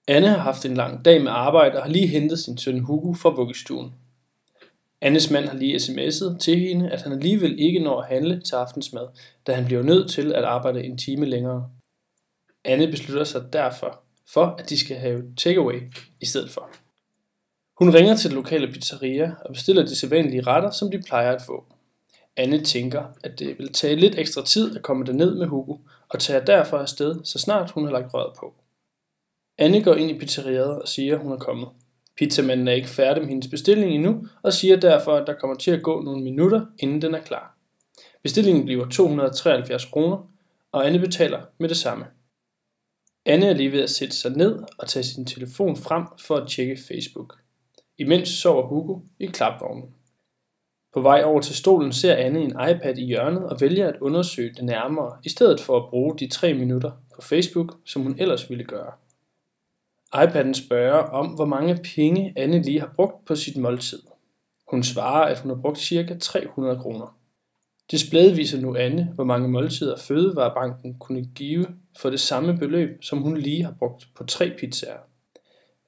Anne har haft en lang dag med arbejde og har lige hentet sin søn Hugo fra vuggestuen. Annes mand har lige sms'et til hende, at han alligevel ikke når at handle til aftensmad, da han bliver nødt til at arbejde en time længere. Anne beslutter sig derfor for, at de skal have takeaway i stedet for. Hun ringer til det lokale pizzeria og bestiller de sædvanlige retter, som de plejer at få. Anne tænker, at det vil tage lidt ekstra tid at komme derned med Hugo, og tager derfor afsted, så snart hun har lagt røret på. Anne går ind i pizzeriet og siger, at hun er kommet. Pizzamanden er ikke færdig med hendes bestilling endnu, og siger derfor, at der kommer til at gå nogle minutter, inden den er klar. Bestillingen bliver 273 kroner, og Anne betaler med det samme. Anne er lige ved at sætte sig ned og tage sin telefon frem for at tjekke Facebook. Imens sover Hugo i klapvognen. På vej over til stolen ser Anne en iPad i hjørnet og vælger at undersøge det nærmere, i stedet for at bruge de 3 minutter på Facebook, som hun ellers ville gøre. iPad'en spørger om, hvor mange penge Anne lige har brugt på sit måltid. Hun svarer, at hun har brugt ca. 300 kroner. Displayet viser nu Anne, hvor mange måltider Fødevarebanken kunne give for det samme beløb, som hun lige har brugt på 3 pizzaer.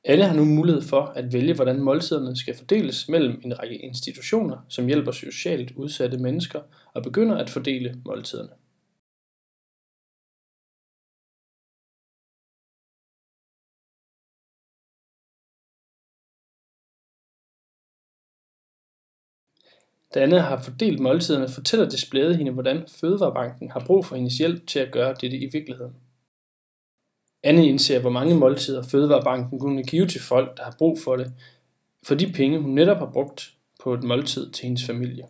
Anne har nu mulighed for at vælge, hvordan måltiderne skal fordeles mellem en række institutioner, som hjælper socialt udsatte mennesker, og begynder at fordele måltiderne. Da Anne har fordelt måltiderne, fortæller displayet hende, hvordan Fødevarebanken har brug for hendes hjælp til at gøre dette i virkeligheden. Anne indser, hvor mange måltider Fødevarebanken kunne give til folk, der har brug for det, for de penge, hun netop har brugt på et måltid til hendes familie.